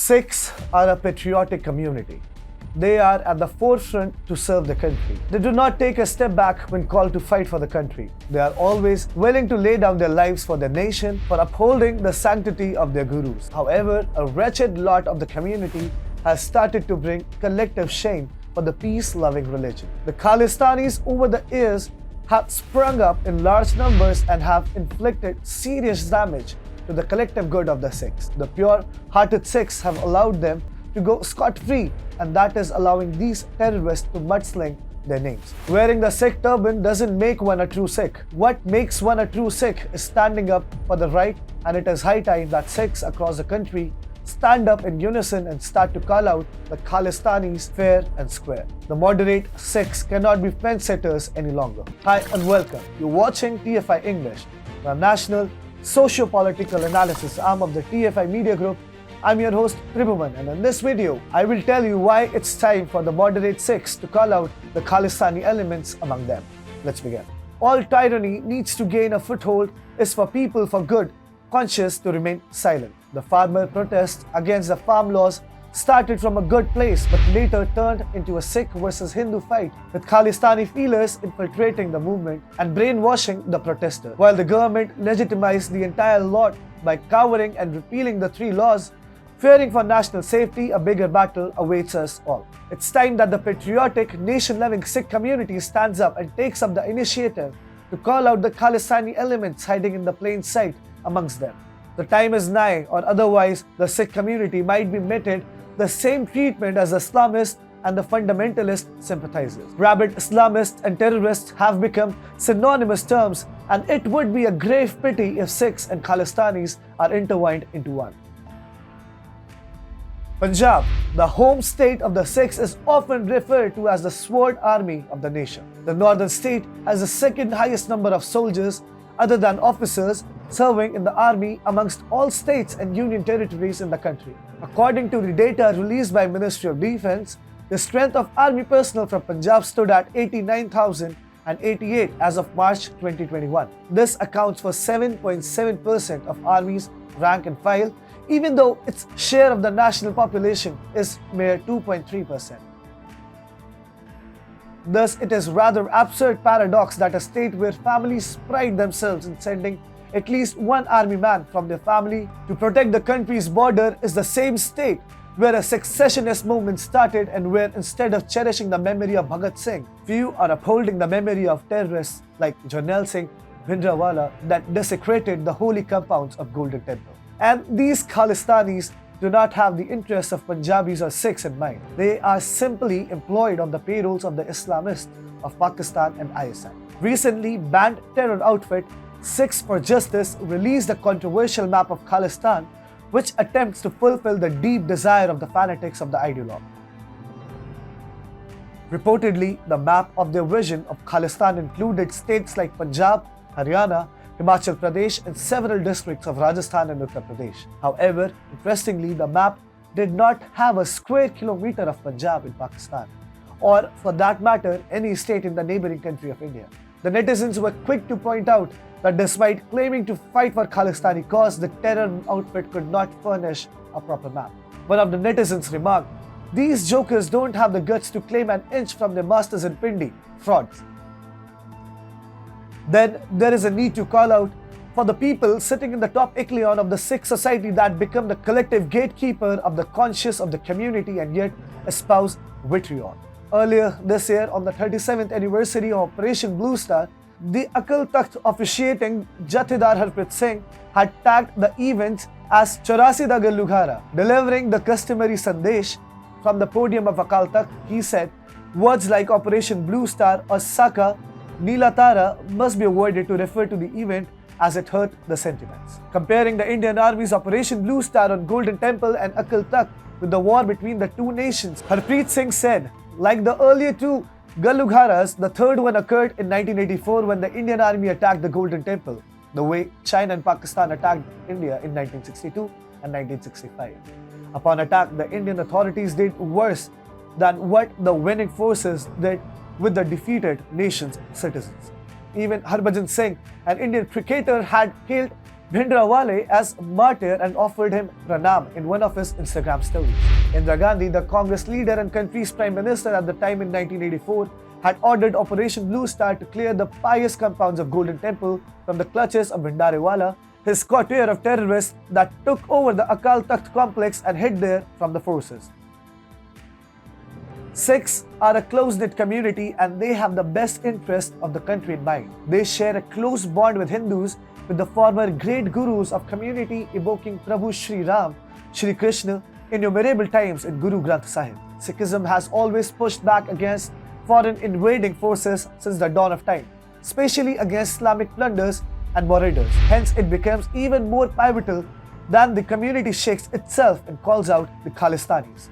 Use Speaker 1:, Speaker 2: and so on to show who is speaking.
Speaker 1: Sikhs are a patriotic community. They are at the forefront to serve the country. They do not take a step back when called to fight for the country. They are always willing to lay down their lives for their nation, for upholding the sanctity of their gurus. However, a wretched lot of the community has started to bring collective shame for the peace-loving religion. The Khalistanis over the years have sprung up in large numbers and have inflicted serious damage to the collective good of the Sikhs. The pure-hearted Sikhs have allowed them to go scot-free, and that is allowing these terrorists to mudsling their names. Wearing the Sikh turban doesn't make one a true Sikh. What makes one a true Sikh is standing up for the right, and it is high time that Sikhs across the country stand up in unison and start to call out the Khalistanis fair and square. The moderate Sikhs cannot be fence-sitters any longer. Hi and welcome. You're watching TFI English, the national socio-political analysis arm of the TFI Media Group. I'm your host Tribhuvan, and in this video, I will tell you why it's time for the moderate Sikhs to call out the Khalistani elements among them. Let's begin. All tyranny needs to gain a foothold is for people for good conscience to remain silent. The farmer protests against the farm laws started from a good place but later turned into a Sikh versus Hindu fight, with Khalistani feelers infiltrating the movement and brainwashing the protesters. While the government legitimized the entire lot by covering and repealing the three laws, fearing for national safety, a bigger battle awaits us all. It's time that the patriotic, nation-loving Sikh community stands up and takes up the initiative to call out the Khalistani elements hiding in the plain sight amongst them. The time is nigh, or otherwise the Sikh community might be meted the same treatment as the Islamists and the fundamentalist sympathizers. Rabid Islamists and terrorists have become synonymous terms, and it would be a grave pity if Sikhs and Khalistanis are intertwined into one. Punjab, the home state of the Sikhs, is often referred to as the sword army of the nation. The northern state has the second highest number of soldiers, other than officers, serving in the army amongst all states and union territories in the country. According to the data released by Ministry of Defence, the strength of army personnel from Punjab stood at 89,088 as of March 2021. This accounts for 7.7% of Army's rank and file, even though its share of the national population is mere 2.3%. Thus, it is rather absurd paradox that a state where families pride themselves in sending at least one army man from their family to protect the country's border is the same state where a secessionist movement started, and where instead of cherishing the memory of Bhagat Singh, few are upholding the memory of terrorists like Jarnail Singh Bhindranwala that desecrated the holy compounds of Golden Temple. And these Khalistanis do not have the interests of Punjabis or Sikhs in mind. They are simply employed on the payrolls of the Islamists of Pakistan and ISI. Recently, banned terror outfit Sikhs for Justice released a controversial map of Khalistan, which attempts to fulfill the deep desire of the fanatics of the ideologue. Reportedly, the map of their vision of Khalistan included states like Punjab, Haryana, Himachal Pradesh, and several districts of Rajasthan and Uttar Pradesh. However, interestingly, the map did not have a square kilometer of Punjab in Pakistan, or for that matter, any state in the neighboring country of India. The netizens were quick to point out that despite claiming to fight for Khalistani cause, the terror outfit could not furnish a proper map. One of the netizens remarked, "These jokers don't have the guts to claim an inch from their masters in Pindi. Frauds." Then there is a need to call out for the people sitting in the top echelon of the Sikh society that become the collective gatekeeper of the conscience of the community and yet espouse vitriol. Earlier this year, on the 37th anniversary of Operation Bluestar, the Akal Takht officiating Jathedar Harpreet Singh had tagged the events as Chaurasi da Gallughara. Delivering the customary sandesh from the podium of Akal Takht, he said, "Words like Operation Bluestar or Saka Neela Tara must be avoided to refer to the event as it hurt the sentiments." Comparing the Indian Army's Operation Bluestar on Golden Temple and Akal Takht with the war between the two nations, Harpreet Singh said, "Like the earlier two Gallugharas, the third one occurred in 1984 when the Indian Army attacked the Golden Temple, the way China and Pakistan attacked India in 1962 and 1965. Upon attack, the Indian authorities did worse than what the winning forces did with the defeated nation's citizens. Even Harbhajan Singh, an Indian cricketer, had hailed Bhindranwale as martyr and offered him pranam in one of his Instagram stories. Indira Gandhi, the Congress leader and country's prime minister at the time in 1984, had ordered Operation Bluestar to clear the pious compounds of Golden Temple from the clutches of Bhindranwale, his coterie of terrorists that took over the Akal Takht complex and hid there from the forces. Sikhs are a close-knit community and they have the best interest of the country in mind. They share a close bond with Hindus, with the former great gurus of community evoking Prabhu Shri Ram, Shri Krishna innumerable times in Guru Granth Sahib. Sikhism has always pushed back against foreign invading forces since the dawn of time, especially against Islamic plunders and marauders. Hence, it becomes even more pivotal than the community shakes itself and calls out the Khalistanis.